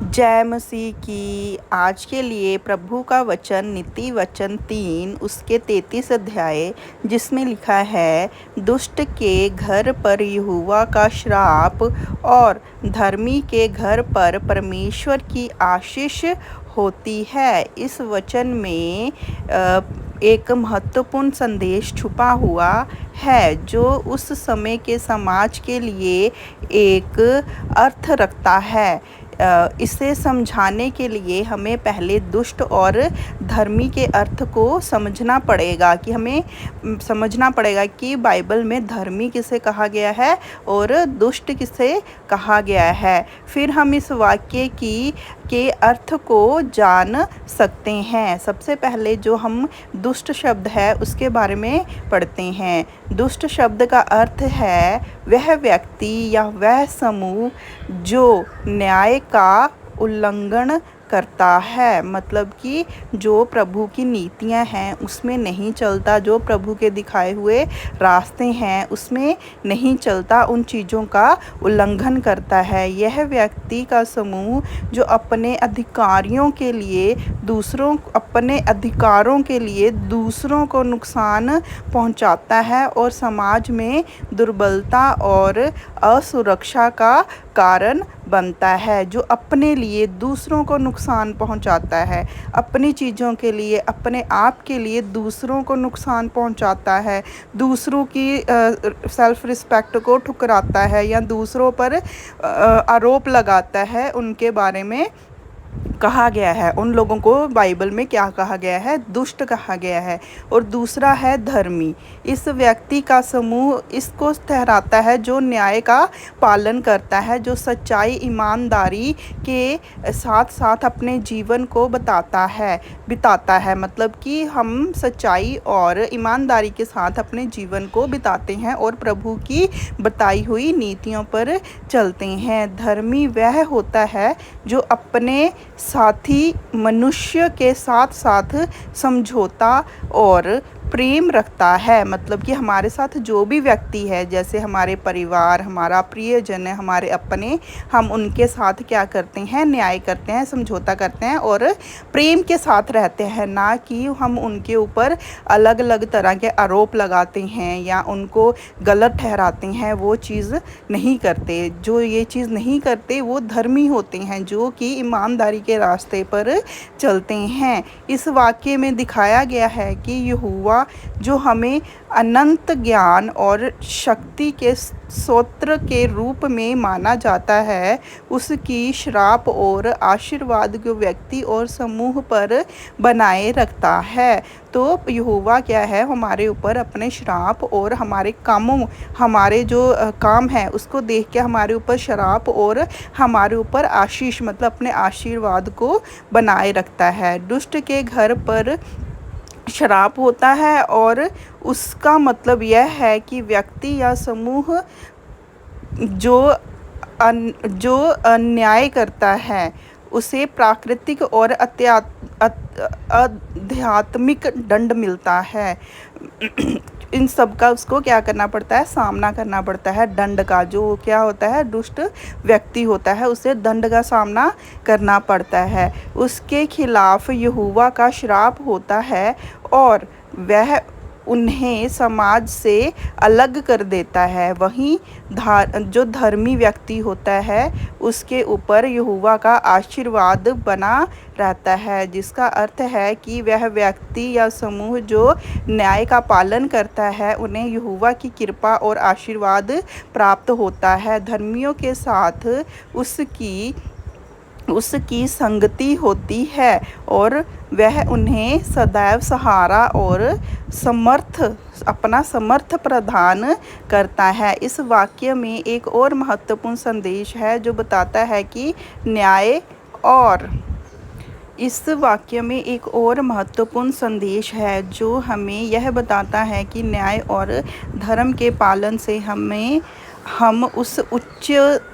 जय मसीह की। आज के लिए प्रभु का वचन नीति वचन 3 उसके 33 अध्याय, जिसमें लिखा है, दुष्ट के घर पर यहोवा का श्राप और धर्मी के घर पर परमेश्वर की आशीष होती है। इस वचन में एक महत्वपूर्ण संदेश छुपा हुआ है जो उस समय के समाज के लिए एक अर्थ रखता है। इसे समझाने के लिए हमें पहले दुष्ट और धर्मी के अर्थ को समझना पड़ेगा कि हमें समझना पड़ेगा कि बाइबल में धर्मी किसे कहा गया है और दुष्ट किसे कहा गया है। फिर हम इस वाक्य के अर्थ को जान सकते हैं। सबसे पहले जो हम दुष्ट शब्द है उसके बारे में पढ़ते हैं। दुष्ट शब्द का अर्थ है वह व्यक्ति या वह समूह जो न्याय का उल्लंघन करता है, मतलब कि जो प्रभु की नीतियां हैं उसमें नहीं चलता, जो प्रभु के दिखाए हुए रास्ते हैं उसमें नहीं चलता, उन चीज़ों का उल्लंघन करता है। यह व्यक्ति का समूह जो अपने अधिकारों के लिए दूसरों को नुकसान पहुंचाता है और समाज में दुर्बलता और असुरक्षा का कारण बनता है। जो अपने लिए दूसरों को नुकसान पहुंचाता है, अपनी चीज़ों के लिए, अपने आप के लिए दूसरों को नुकसान पहुंचाता है, दूसरों की सेल्फ रिस्पेक्ट को ठुकराता है या दूसरों पर आरोप लगाता है, उनके बारे में कहा गया है। उन लोगों को बाइबल में क्या कहा गया है? दुष्ट कहा गया है। और दूसरा है धर्मी। इस व्यक्ति का समूह इसको ठहराता है जो न्याय का पालन करता है, जो सच्चाई ईमानदारी के साथ साथ अपने जीवन को बिताता है। मतलब कि हम सच्चाई और ईमानदारी के साथ अपने जीवन को बिताते हैं और प्रभु की बताई हुई नीतियों पर चलते हैं। धर्मी वह होता है जो अपने साथी मनुष्य के साथ साथ समझौता और प्रेम रखता है। मतलब कि हमारे साथ जो भी व्यक्ति है, जैसे हमारे परिवार, हमारा प्रियजन है, हमारे अपने, हम उनके साथ क्या करते हैं? न्याय करते हैं, समझौता करते हैं और प्रेम के साथ रहते हैं, ना कि हम उनके ऊपर अलग अलग तरह के आरोप लगाते हैं या उनको गलत ठहराते हैं। वो चीज़ नहीं करते। जो ये चीज़ नहीं करते वो धर्मी होते हैं, जो कि ईमानदारी के रास्ते पर चलते हैं। इस वाक्य में दिखाया गया है कि यहोवा जो हमें अनंत ज्ञान और शक्ति के स्रोत के रूप में माना जाता है, उसकी श्राप और आशीर्वाद को व्यक्ति और समूह पर बनाए रखता है। तो यहोवा क्या है? हमारे ऊपर अपने श्राप और हमारे जो काम है उसको देख के हमारे ऊपर श्राप और हमारे ऊपर आशीष, मतलब अपने आशीर्वाद को बनाए रखता है। दुष्ट के घर पर श्राप होता है और उसका मतलब यह है कि व्यक्ति या समूह जो अन्याय करता है उसे प्राकृतिक और आध्यात्मिक दंड मिलता है। इन सब का उसको क्या करना पड़ता है? सामना करना पड़ता है दंड का। जो क्या होता है? दुष्ट व्यक्ति होता है, उसे दंड का सामना करना पड़ता है। उसके खिलाफ यहोवा का श्राप होता है और वह उन्हें समाज से अलग कर देता है। वहीं जो धर्मी व्यक्ति होता है उसके ऊपर यहोवा का आशीर्वाद बना रहता है, जिसका अर्थ है कि वह व्यक्ति या समूह जो न्याय का पालन करता है उन्हें यहोवा की कृपा और आशीर्वाद प्राप्त होता है। धर्मियों के साथ उसकी संगति होती है और वह उन्हें सदैव सहारा और अपना समर्थ प्रदान करता है। इस वाक्य में एक और महत्वपूर्ण संदेश है जो बताता है कि इस वाक्य में एक और महत्वपूर्ण संदेश है जो हमें यह बताता है कि न्याय और धर्म के पालन से हम उस उच्च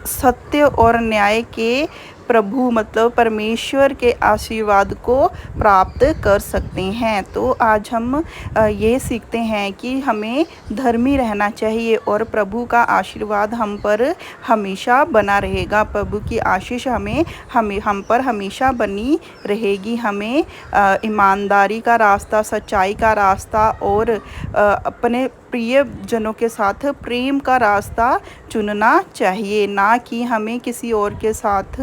सत्य और न्याय के प्रभु मतलब परमेश्वर के आशीर्वाद को प्राप्त कर सकते हैं। तो आज हम ये सीखते हैं कि हमें धर्मी रहना चाहिए और प्रभु का आशीर्वाद हम पर हमेशा बना रहेगा। प्रभु की आशीष हम पर हमेशा बनी रहेगी। हमें ईमानदारी का रास्ता, सच्चाई का रास्ता और अपने प्रियजनों के साथ प्रेम का रास्ता चुनना चाहिए, ना कि हमें किसी और के साथ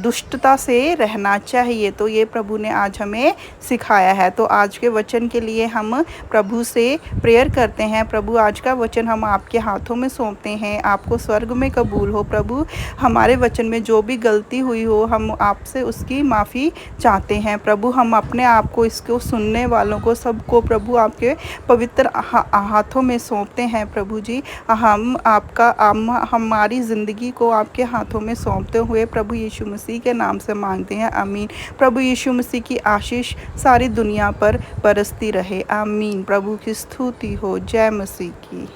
दुष्टता से रहना चाहिए। तो ये प्रभु ने आज हमें सिखाया है। तो आज के वचन के लिए हम प्रभु से प्रेयर करते हैं। प्रभु, आज का वचन हम आपके हाथों में सौंपते हैं। आपको स्वर्ग में कबूल हो प्रभु। हमारे वचन में जो भी गलती हुई हो, हम आपसे उसकी माफ़ी चाहते हैं प्रभु। हम अपने आप को, इसको सुनने वालों को, सबको प्रभु आपके पवित्र हाथों में सौंपते हैं प्रभु जी। हम हमारी ज़िंदगी को आपके हाथों में सौंपते हुए प्रभु यीशु मसीह के नाम से मांगते हैं, आमीन। प्रभु यीशु मसीह की आशीष सारी दुनिया पर बरसती रहे, आमीन। प्रभु की स्तुति हो। जय मसीह की।